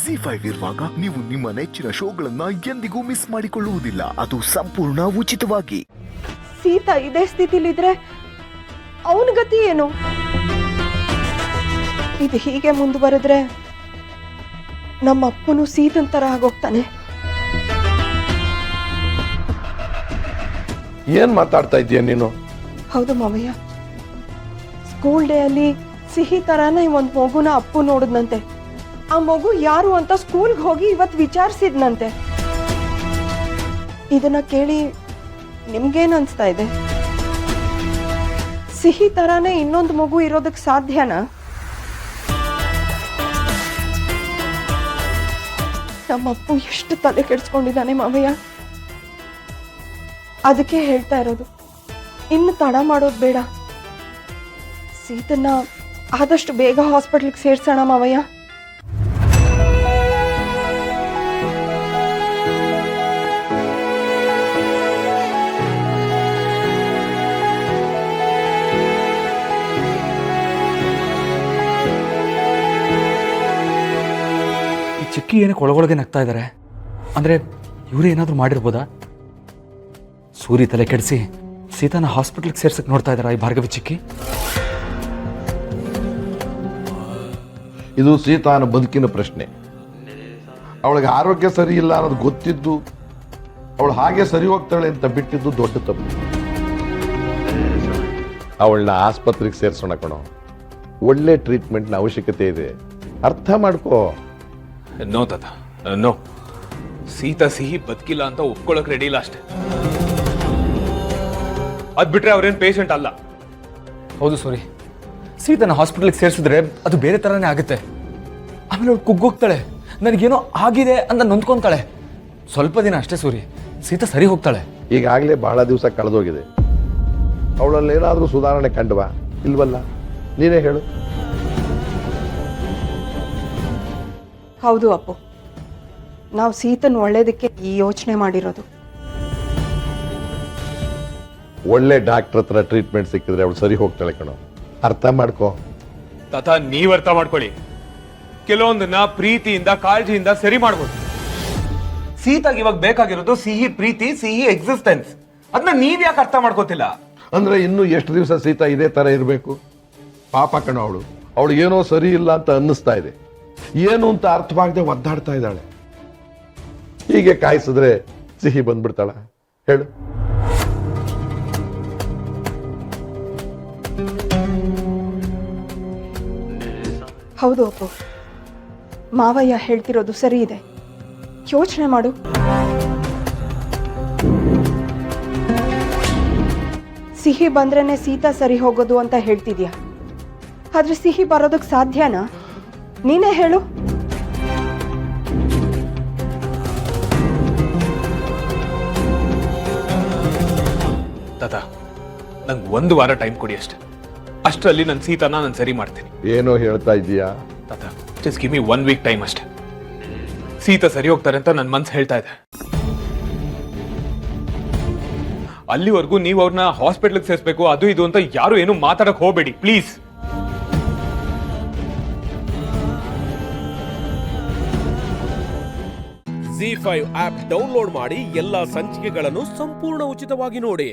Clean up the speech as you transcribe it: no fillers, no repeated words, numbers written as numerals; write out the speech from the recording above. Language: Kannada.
ZEE5 ಇರುವಾಗ ನೀವು ನಿಮ್ಮ ನೆಚ್ಚಿನ ಶೋಗಳನ್ನ ಎಂದಿಗೂ ಮಿಸ್ ಮಾಡಿಕೊಳ್ಳುವುದಿಲ್ಲ. ಅದು ಸಂಪೂರ್ಣ ಉಚಿತವಾಗಿ. ಸೀತಾ ಇದೇ ಸ್ಥಿತಿಲಿದ್ರೆ ಅವನ ಗತಿ ಏನು? ಇದು ಹೀಗೆ ಮುಂದುವರೆದ್ರೆ ನಮ್ಮ ಅಪ್ಪನು ಸೀತನ್ ತರ ಆಗೋಗ್ತಾನೆ. ಏನ್ ಮಾತಾಡ್ತಾ ಇದೀಯ ನೀನು? ಹೌದು ಮಾವಯ್ಯ, ಸ್ಕೂಲ್ ಡೇ ಅಲ್ಲಿ ಸಿಹಿ ತರಾನ ಒಂದ್ ಮಗುನ ಅಪ್ಪು ನೋಡಿದ್ನಂತೆ. ಆ ಮಗು ಯಾರು ಅಂತ ಸ್ಕೂಲ್ಗೆ ಹೋಗಿ ಇವತ್ತು ವಿಚಾರಿಸಿದ್ನಂತೆ. ಇದನ್ನ ಕೇಳಿ ನಿಮ್ಗೇನ್ ಅನ್ಸ್ತಾ ಇದೆ? ಸಿಹಿ ತರಾನೇ ಇನ್ನೊಂದು ಮಗು ಇರೋದಕ್ಕೆ ಸಾಧ್ಯನಾ? ನಮ್ಮಪ್ಪು ಎಷ್ಟು ತಲೆ ಕೆಡಿಸ್ಕೊಂಡಿದ್ದಾನೆ ಮಾವಯ್ಯ. ಅದಕ್ಕೆ ಹೇಳ್ತಾ ಇರೋದು, ಇನ್ನು ತಡ ಮಾಡೋದು ಬೇಡ. ಸೀತನ್ನ ಆದಷ್ಟು ಬೇಗ ಹಾಸ್ಪಿಟ್ಲಿಗೆ ಸೇರ್ಸೋಣ ಮಾವಯ್ಯ. ಚಿಕ್ಕಿ ಏನಕ್ಕೆ ಒಳಗೊಳಗೆ ನಗ್ತಾ ಇದ್ದಾರೆ ಅಂದರೆ ಇವರೇ ಏನಾದರೂ ಮಾಡಿರ್ಬೋದಾ? ಸೂರಿ ತಲೆ ಕೆಡಿಸಿ ಸೀತಾನ ಹಾಸ್ಪಿಟ್ಲಿಗೆ ಸೇರ್ಸಕ್ಕೆ ನೋಡ್ತಾ ಇದ್ದಾರಾ ಈ ಭಾರ್ಗವಿ ಚಿಕ್ಕಿ? ಇದು ಸೀತಾನ ಬದುಕಿನ ಪ್ರಶ್ನೆ. ಅವಳಿಗೆ ಆರೋಗ್ಯ ಸರಿ ಇಲ್ಲ ಅನ್ನೋದು ಗೊತ್ತಿದ್ದು ಅವಳು ಹಾಗೆ ಸರಿ ಹೋಗ್ತಾಳೆ ಅಂತ ಬಿಟ್ಟಿದ್ದು ದೊಡ್ಡ ತಪ್ಪು. ಅವಳನ್ನ ಆಸ್ಪತ್ರೆಗೆ ಸೇರಿಸೋಣ ಕಣೋ. ಒಳ್ಳೆ ಟ್ರೀಟ್ಮೆಂಟ್ನ ಅವಶ್ಯಕತೆ ಇದೆ, ಅರ್ಥ ಮಾಡ್ಕೋ. ನೋ ತಾತ, ನೋ. ಸೀತಾ ಸಿಹಿ ಬದುಕಿಲ್ಲ ಅಂತ ಒಪ್ಕೊಳ್ಳೋಕೆ ರೆಡಿ ಇಲ್ಲ ಅಷ್ಟೇ. ಅದ್ ಬಿಟ್ರೆ ಅವ್ರೇನ್ ಪೇಷಂಟ್ ಅಲ್ಲ. ಹೌದು ಸೂರಿ, ಸೀತಾನ ಹಾಸ್ಪಿಟ್ಲಿಗೆ ಸೇರಿಸಿದ್ರೆ ಅದು ಬೇರೆ ಥರನೇ ಆಗುತ್ತೆ. ಆಮೇಲೆ ಅವಳು ಕುಗ್ಗೋಗ್ತಾಳೆ, ನನಗೇನೋ ಆಗಿದೆ ಅಂತ ನೊಂದ್ಕೊಂತಾಳೆ. ಸ್ವಲ್ಪ ದಿನ ಅಷ್ಟೇ ಸೂರಿ, ಸೀತಾ ಸರಿ ಹೋಗ್ತಾಳೆ. ಈಗಾಗಲೇ ಬಹಳ ದಿವಸ ಕಳೆದೋಗಿದೆ. ಅವಳಲ್ಲಿ ಏನಾದರೂ ಸುಧಾರಣೆ ಕಂಡ್ವಾ? ಇಲ್ವಲ್ಲ, ನೀನೇ ಹೇಳು. ಹೌದು ಅಪ್ಪು, ನಾವು ಸೀತನ್ ಒಳ್ಳೇದಕ್ಕೆ ಈ ಯೋಚನೆ ಮಾಡಿರೋದು. ಒಳ್ಳೆ ಡಾಕ್ಟರ್ ಹತ್ರ ಟ್ರೀಟ್ಮೆಂಟ್ ಸಿಕ್ಕಿದ್ರೆ ಅವಳು ಸರಿ ಹೋಗ್ತಾಳೆ ಕಣೋ, ಅರ್ಥ ಮಾಡ್ಕೋ. ತಾತ, ನೀವ್ ಅರ್ಥ ಮಾಡ್ಕೊಳ್ಳಿ. ಕೆಲವೊಂದನ್ನ ಪ್ರೀತಿಯಿಂದ ಕಾಳಜಿಯಿಂದ ಸರಿ ಮಾಡ್ಬೋದು. ಸೀತಾಗ ಇವಾಗ ಬೇಕಾಗಿರೋದು ಸಿಹಿ ಪ್ರೀತಿ, ಸಿಹಿ ಎಕ್ಸಿಸ್ಟೆನ್ಸ್. ಅದನ್ನ ನೀವ್ ಯಾಕೆ ಅರ್ಥ ಮಾಡ್ಕೋತಿಲ್ಲ? ಅಂದ್ರೆ ಇನ್ನು ಎಷ್ಟು ದಿವಸ ಸೀತಾ ಇದೇ ತರ ಇರಬೇಕು? ಪಾಪ ಕಣೋ ಅವಳು. ಅವಳು ಏನೋ ಸರಿ ಇಲ್ಲ ಅಂತ ಅನ್ನಿಸ್ತಾ ಇದೆ. ಏನು ಅಂತ ಅರ್ಥವಾಗದೆ ಒದ್ದಾಡ್ತಾ ಇದ್ದಾಳೆ. ಹೀಗೆ ಕಾಯಿಸಿದ್ರೆ ಸಿಹಿ ಬಂದ್ಬಿಡ್ತಾಳ? ಹೇಳು. ಹೌದು ಅಪ್ಪು, ಮಾವಯ್ಯ ಹೇಳ್ತಿರೋದು ಸರಿ ಇದೆ. ಯೋಚನೆ ಮಾಡು. ಸಿಹಿ ಬಂದ್ರೇನೆ ಸೀತಾ ಸರಿ ಹೋಗೋದು ಅಂತ ಹೇಳ್ತಿದ್ಯಾ, ಆದ್ರೆ ಸಿಹಿ ಬರೋದಕ್ಕೆ ಸಾಧ್ಯನಾ? ನೀನೇ ಹೇಳು. ತಾತ, ನಂಗೆ 1 ವಾರ ಟೈಮ್ ಕೊಡಿ ಅಷ್ಟೇ. ಅಷ್ಟರಲ್ಲಿ ನನ್ನ ಸೀತಾನ ನಾನು ಸರಿ ಮಾಡ್ತೀನಿ. ಏನೋ ಹೇಳ್ತಾ ಇದೀಯಾ? ತಾತ, just give me 1 week time ಅಷ್ಟೇ. ಸೀತಾ ಸರಿ ಹೋಗ್ತಾರೆ ಅಂತ ನನ್ನ ಮನ್ಸು ಹೇಳ್ತಾ ಇದೆ. ಅಲ್ಲಿವರೆಗೂ ನೀವು ಅವ್ರನ್ನ ಹಾಸ್ಪಿಟ್ಲಿಗೆ ಸೇರಿಸಬೇಕು, ಅದು ಇದು ಅಂತ ಯಾರು ಏನು ಮಾತಾಡಕ್ ಹೋಗ್ಬೇಡಿ ಪ್ಲೀಸ್. ZEE5 ಆಪ್ ಡೌನ್ಲೋಡ್ ಮಾಡಿ ಎಲ್ಲಾ ಸಂಚಿಕೆಗಳನ್ನು ಸಂಪೂರ್ಣ ಉಚಿತವಾಗಿ ನೋಡಿ.